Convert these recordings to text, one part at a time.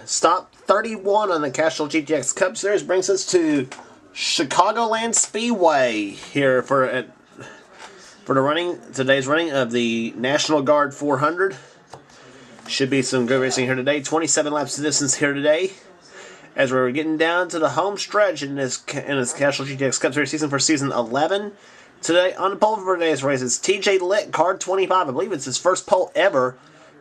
Stop 31 on the Castrol GTX Cup Series brings us to Chicagoland Speedway here for today's running of the National Guard 400. Should be some good racing here today. 27 laps of distance here today, as we're getting down to the home stretch in this Castrol GTX Cup Series season for season 11. Today on the pole for today's race is TJ Lick, card 25. I believe it's his first pole ever.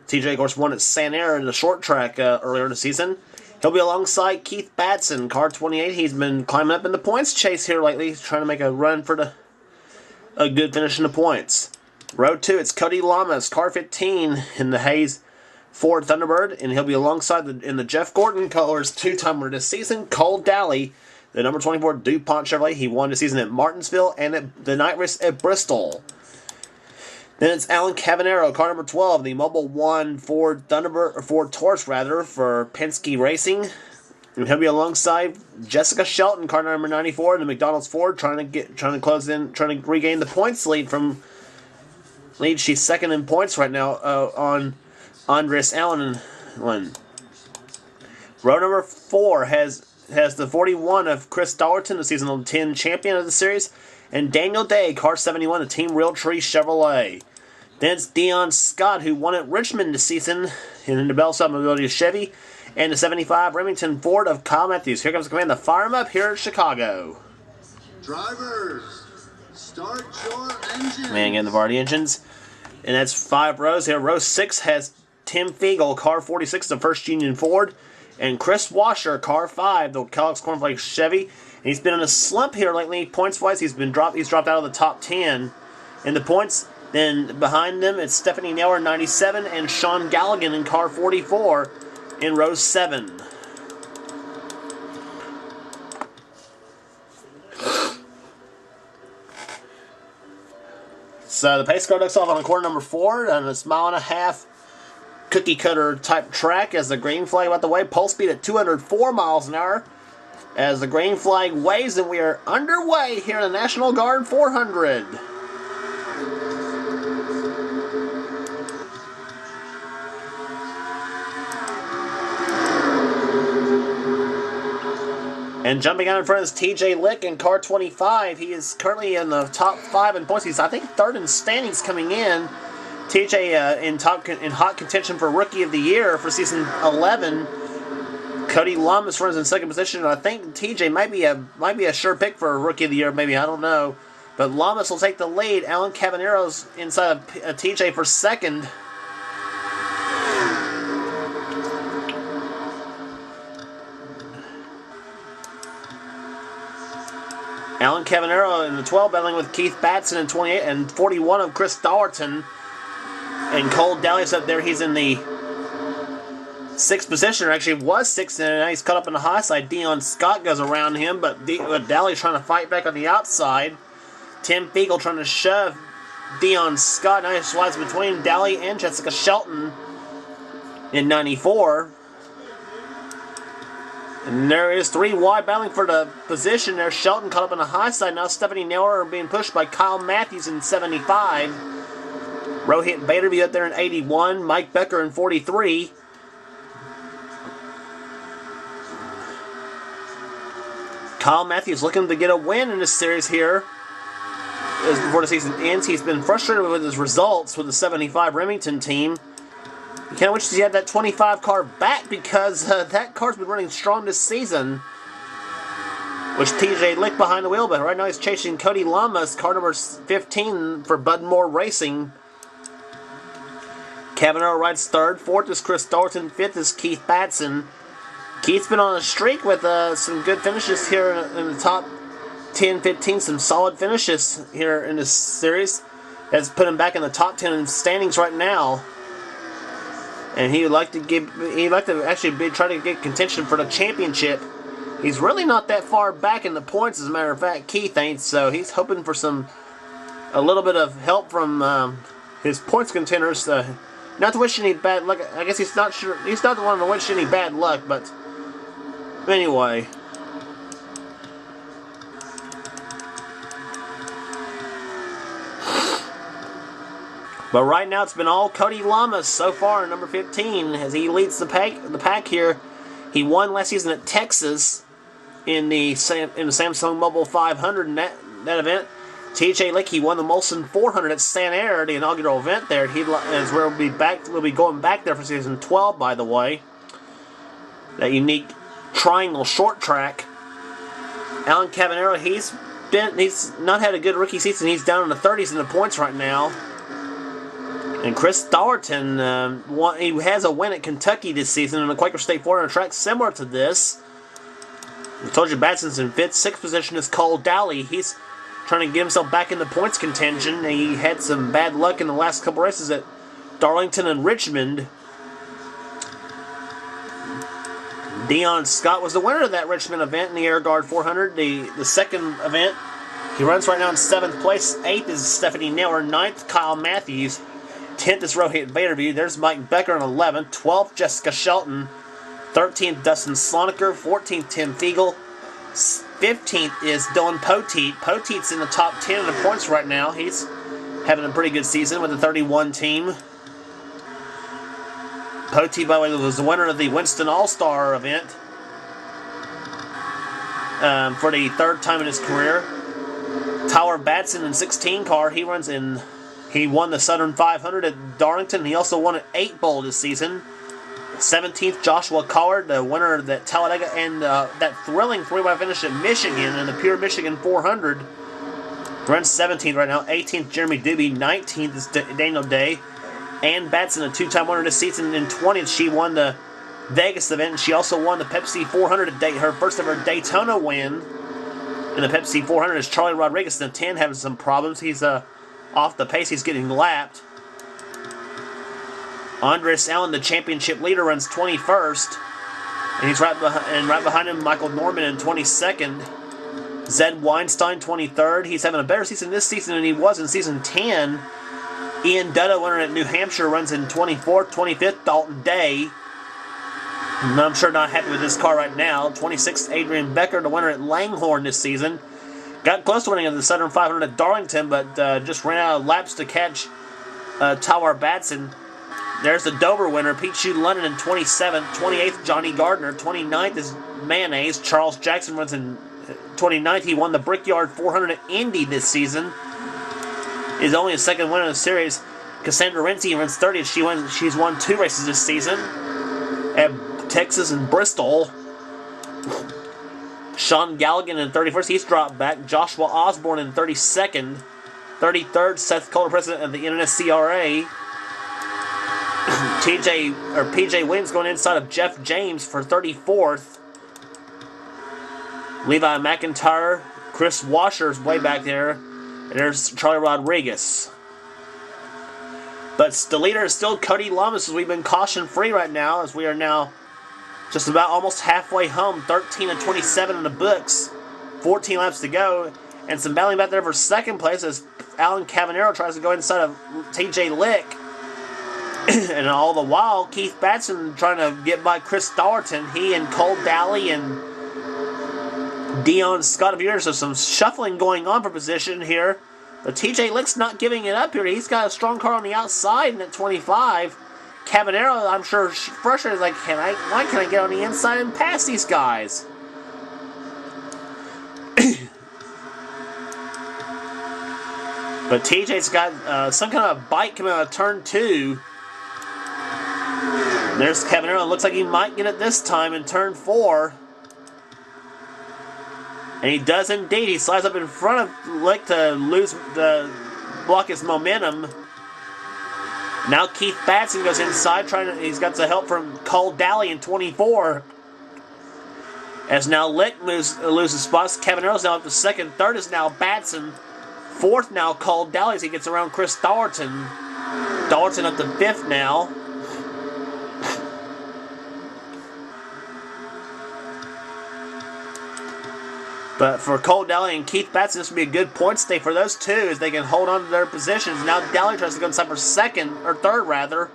TJ, of course, won at Sanair in the short track earlier in the season. He'll be alongside Keith Batson, car 28. He's been climbing up in the points chase here lately. He's trying to make a run for a good finish in the points. Row 2, it's Cody Lamas, car 15 in the Hayes Ford Thunderbird. And he'll be alongside in the Jeff Gordon colors, two-timer this season, Cole Daly, the number 24 DuPont Chevrolet. He won the season at Martinsville and at the night race at Bristol. Then it's Alan Cavanero, car number 12, the Mobile One Ford Thunderbird, or Ford Taurus rather, for Penske Racing. And he'll be alongside Jessica Shelton, car number 94, in the McDonald's Ford, trying to regain the points lead. She's second in points right now on Andres Allen. Row number 4 has the 41 of Chris Dollerton, the season 10 champion of the series, and Daniel Day, car 71, the Team Realtree Chevrolet. Then it's Dion Scott, who won at Richmond this season in the Bell South Mobility Chevy, and the 75 Remington Ford of Kyle Matthews. Here comes the command to fire him up here at Chicago. Drivers, start your engines. Man, getting the Vardy engines. And that's 5 rows here. Row 6 has Tim Fiegel, car 46, the First Union Ford, and Chris Washer, car 5, the Kellogg's Cornflakes Chevy. He's been in a slump here lately, points-wise. He's dropped out of the top 10 in the points. Then behind them, it's Stephanie Naylor, 97, and Sean Galligan in car 44 in row 7. So the pace car ducks off on corner number 4 on this 1.5-mile cookie cutter type track as the green flag about the way. Pole speed at 204 miles an hour. As the green flag waves, and we are underway here in the National Guard 400. And jumping out in front is TJ Lick in car 25. He is currently in the top 5 in points. He's, I think, 3rd in standings coming in. TJ in hot contention for Rookie of the Year for season 11. Cody Lamas runs in second position, and I think TJ might be a sure pick for a Rookie of the Year, maybe, I don't know. But Lamas will take the lead. Alan Cabanero's inside of TJ for second. Alan Cavanero in the 12 battling with Keith Batson in 28 and 41 of Chris Dollerton. And Cole Daly's up there. He's in the 6th position, or actually was 6th, and now he's caught up in the high side. Dion Scott goes around him, but Daly's trying to fight back on the outside. Tim Fiegel trying to shove Dion Scott. Now he slides between Daly and Jessica Shelton in 94. And there is 3 wide battling for the position there. Shelton caught up in the high side. Now Stephanie Naylor being pushed by Kyle Matthews in 75. Rohit Baderby up there in 81. Mike Becker in 43. Kyle Matthews looking to get a win in this series here as before the season ends. He's been frustrated with his results with the 75 Remington team. He kind of wishes he had that 25 car back, because that car's been running strong this season. Which TJ Lick behind the wheel, but right now he's chasing Cody Lamas, car number 15 for Budmore Racing. Cavanero rides 3rd. 4th is Chris Dollerton. 5th is Keith Batson. Keith's been on a streak with some good finishes here in the top 10, 15. Some solid finishes here in this series. That's put him back in the top 10 in standings right now. And he'd like to actually try to get contention for the championship. He's really not that far back in the points, as a matter of fact. Keith ain't, so he's hoping for a little bit of help from his points contenders. Not to wish any bad luck. I guess he's not sure. He's not the one to wish any bad luck, but anyway. But right now it's been all Cody Lamas so far in number 15 as he leads the pack here. He won last season at Texas in the Samsung Mobile 500 in that event. TJ Lick, he won the Molson 400 at San Air, the inaugural event there. Is where we'll be going back there for season 12, by the way. That unique triangle short track. Alan Cavanero, he's not had a good rookie season. He's down in the 30s in the points right now. And Chris Dollerton, he has a win at Kentucky this season in the Quaker State 400 track similar to this. I told you Batson's in 5th. 6th position is Cole Dally. He's trying to get himself back in the points contention. He had some bad luck in the last couple races at Darlington and Richmond. Dion Scott was the winner of that Richmond event in the Air Guard 400, the second event. He runs right now in 7th place. 8th is Stephanie Naylor. 9th, Kyle Matthews. 10th is Rohit Vaderview. There's Mike Becker in 11th. 12th, Jessica Shelton. 13th, Dustin Sloniker. 14th, Tim Fiegel. 15th is Dylan Poteet. Poteet's in the top 10 in the points right now. He's having a pretty good season with the 31 team. Poteet, by the way, was the winner of the Winston All-Star event for the 3rd time in his career. Tyler Batson in 16 car. He won the Southern 500 at Darlington. He also won an 8 Bowl this season. 17th, Joshua Collard, the winner of that Talladega and that thrilling 3-way finish at Michigan in the Pure Michigan 400. Runs 17th right now. 18th, Jeremy Doobie. 19th is Daniel Day. Ann Batson, a 2-time winner this season. In 20th, she won the Vegas event, and she also won the Pepsi 400 at her first ever Daytona win in the Pepsi 400. Is Charlie Rodriguez in the 10 having some problems. He's off the pace. He's getting lapped. Andres Allen, the championship leader, runs 21st. And he's right behind him, Michael Norman in 22nd. Zed Weinstein, 23rd. He's having a better season this season than he was in season 10. Ian Dutta, winner at New Hampshire, runs in 24th. 25th, Dalton Day. And I'm sure not happy with this car right now. 26th, Adrian Becker, the winner at Langhorne this season. Got close to winning the Southern 500 at Darlington, but just ran out of laps to catch Tyler Batson. There's the Dover winner, Pete Shue London in 27th. 28th, Johnny Gardner. 29th is Mayonnaise. Charles Jackson runs in 29th. He won the Brickyard 400 at Indy this season. He's only his 2nd win in the series. Cassandra Renzi runs 30th. She's won 2 races this season at Texas and Bristol. Sean Galligan in 31st. He's dropped back. Joshua Osborne in 32nd. 33rd, Seth Calder, president of the NSCRA. PJ Williams going inside of Jeff James for 34th. Levi McIntyre, Chris Washer's way back there. And there's Charlie Rodriguez. But the leader is still Cody Lamas, as we've been caution-free right now, as we are now just about almost halfway home. 13 and 27 in the books. 14 laps to go. And some battling back there for 2nd place as Alan Cavanero tries to go inside of TJ Lick. And all the while, Keith Batson trying to get by Chris Dollerton. He and Cole Dally and Dion Scott of years. So some shuffling going on for position here. But TJ Lick's not giving it up here. He's got a strong car on the outside in at 25. Cavanero, I'm sure, frustrated. Like, why can't I get on the inside and pass these guys? But TJ's got some kind of bite coming out of turn 2. There's Cavanero. It looks like he might get it this time in turn 4. And he does indeed. He slides up in front of Lick to block his momentum. Now Keith Batson goes inside. He's got the help from Cole Dally in 24. As now Lick loses spots. Cavanero's now up to 2nd. 3rd is now Batson. 4th now Cole Dally as he gets around Chris Dollerton. Dollerton up to 5th now. But for Cole Dally and Keith Batson, this would be a good point stay for those two as they can hold on to their positions. Now Dally tries to go inside for 2nd, or 3rd rather.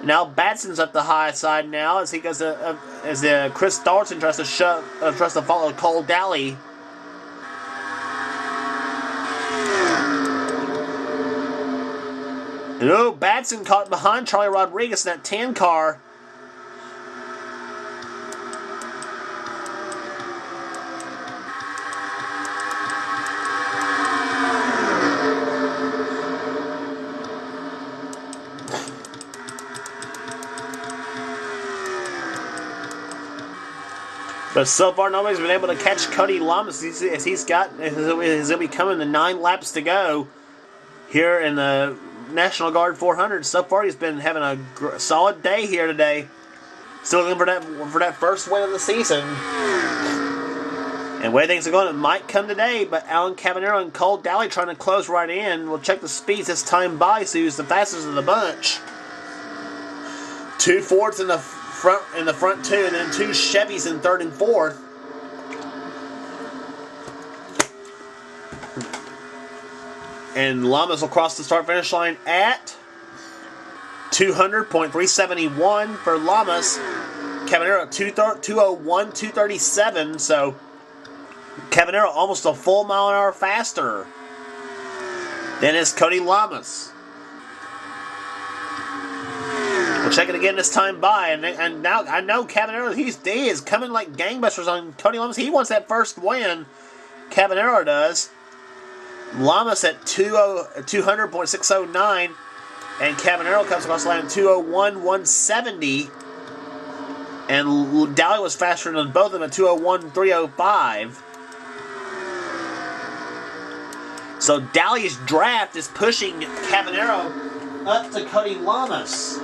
Now Batson's up the high side now as he goes as Chris Dollerton tries to follow Cole Dally. And oh, Batson caught behind Charlie Rodriguez in that tan car. But so far, nobody's been able to catch Cody Lamas as he's going to be coming to 9 laps to go here in the National Guard 400. So far, he's been having a solid day here today. Still looking for that first win of the season. And the way things are going, it might come today, but Alan Cavanero and Cole Daly trying to close right in. We'll check the speeds this time by, see who's the fastest of the bunch. 2 Fords in the front two, and then 2 Chevys in third and fourth. And Lamas will cross the start-finish line at 200.371 for Lamas. Cavanero at 201.237, so Cavanero almost a full mile an hour faster than is Cody Lamas. We'll check it again this time by, and now I know Cavanero, he is coming like gangbusters on Cody Lamas. He wants that first win. Cavanero does. Lamas at 200.609, and Cavanero comes across the line at 201.170. And Daly was faster than both of them at 201.305. So Daly's draft is pushing Cavanero up to Cody Lamas.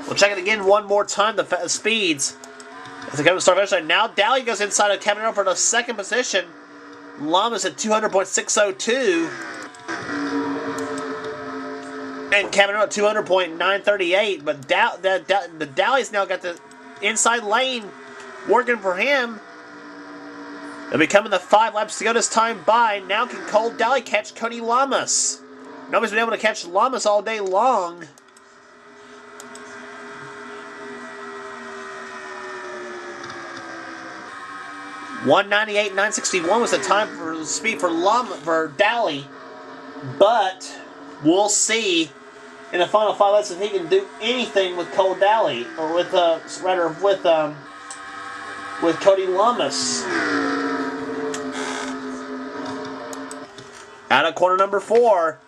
We'll check it again one more time, the speeds. As they come to start finish line. Now Daly goes inside of Cavanero for the second position. Lamas at 200.602. And Cavanero at 200.938. But the Daly's now got the inside lane working for him. They'll be coming the 5 laps to go this time by. Now can Cole Daly catch Cody Lamas? Nobody's been able to catch Lamas all day long. .198.961 was the time for speed for Daly, but we'll see in the final 5 laps if he can do anything with Cole Daly, or with Cody Lamas. Out of corner number 4,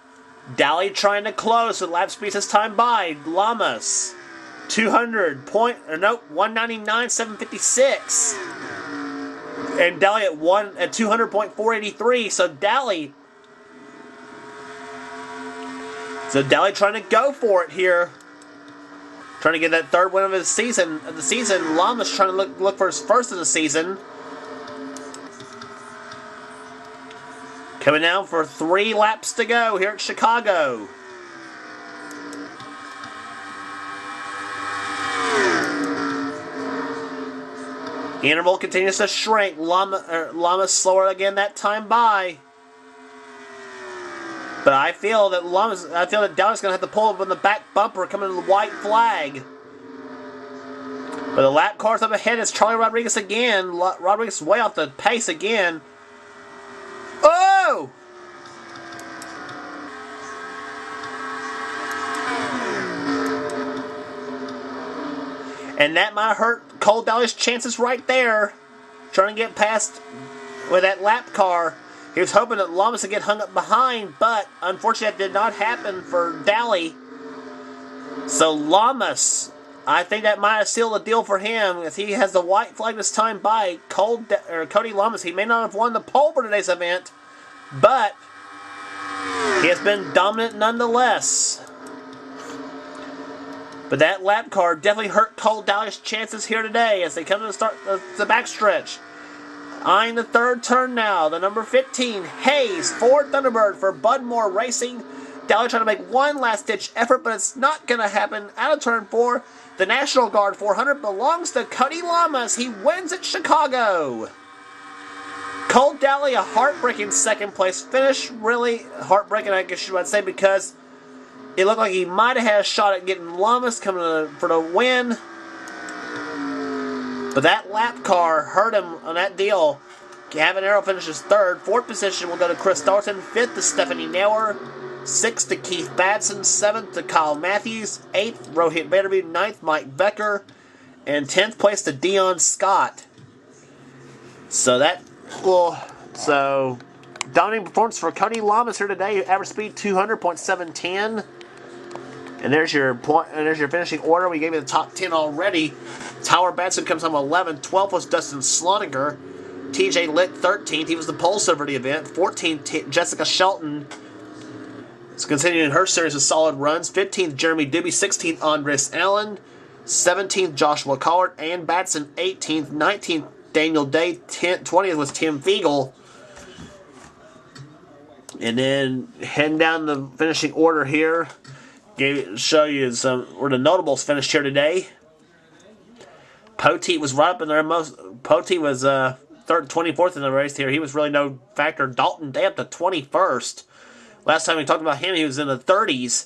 Daly trying to close with lap speed this time by Lamas 199.756. And Daly at 200.483. So Daly trying to go for it here, trying to get that third win of the season. Lamas trying to look for his first of the season. Coming down for 3 laps to go here at Chicago. The interval continues to shrink. Lamas slower again that time by. But I feel that Daly's going to have to pull up on the back bumper coming to the white flag. But the lap cars up ahead is Charlie Rodriguez again. Rodriguez way off the pace again. Oh! And that might hurt Cole Daly's chances right there. Trying to get past with that lap car. He was hoping that Lamas would get hung up behind, but unfortunately that did not happen for Daly. So Lamas, I think that might have sealed the deal for him, as he has the white flag this time by Cody Lamas. He may not have won the pole for today's event, but he has been dominant nonetheless. But that lap car definitely hurt Cole Daly's chances here today as they come to the backstretch. Eyeing the third turn now, the number 15, Hayes, Ford Thunderbird for Budmore Racing. Daly trying to make one last-ditch effort, but it's not going to happen. Out of turn 4, the National Guard 400 belongs to Cody Lamas. He wins at Chicago. Cole Daly, a heartbreaking second-place finish. Really heartbreaking, I guess you might say, because it looked like he might have had a shot at getting Lamas coming for the win. But that lap car hurt him on that deal. Cavanero finishes third. Fourth position will go to Chris Dalton. Fifth to Stephanie Nauer. 6th to Keith Batson, 7th to Kyle Matthews, 8th Rohit Baderview, 9th Mike Becker, and 10th place to Dion Scott. So dominating performance for Cody Lamas here today. Average speed 200.710. And there's your finishing order. We gave you the top 10 already. Tyler Batson comes home 11th. 12th was Dustin Sloninger. TJ Lick 13th. He was the pole silver of the event. 14th Jessica Shelton is continuing her series of solid runs. 15th Jeremy Doobie. 16th Andres Allen. 17th Joshua Collard and Batson. 18th. 19th Daniel Day. 20th was Tim Fiegel. And then heading down the finishing order here, show you where the notables finished here today. Poteet was right up in there. Poteet was 24th in the race here. He was really no factor. Dalton Day up to 21st. Last time we talked about him, he was in the 30s.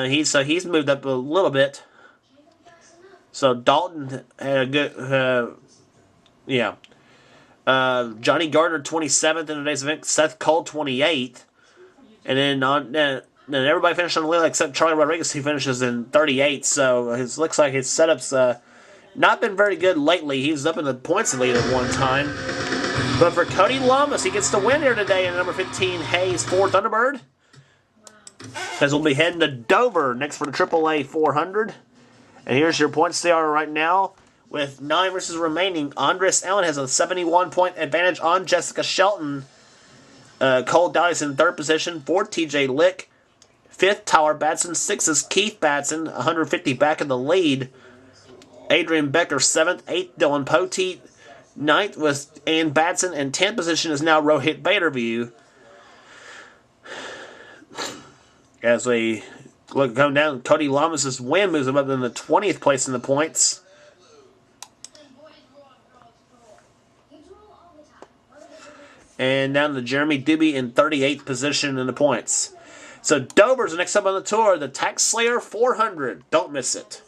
He's moved up a little bit. So Dalton had a good, Johnny Gardner 27th in today's event. Seth Cole 28th, and then everybody finished on the lead except Charlie Rodriguez, who finishes in 38th. So it looks like his setup's not been very good lately. He was up in the points lead at one time. But for Cody Lamas, he gets the win here today in number 15 Hayes 4 Thunderbird. Because we'll be heading to Dover next for the AAA 400. And here's your points they are right now. With 9 races remaining, Andres Allen has a 71-point advantage on Jessica Shelton. Cole Dowdy's in 3rd position. 4th, TJ Lick. 5th, Tyler Batson. 6th is Keith Batson, 150 back in the lead. Adrian Becker, 7th. 8th, Dylan Poteet. 9th was Ann Batson. And 10th position is now Rohit Baderview. As we look going down, Cody Lamas' win moves him up in the 20th place in the points. And down to Jeremy Doobie in 38th position in the points. So Dover's the next up on the tour, the Tax Slayer 400. Don't miss it.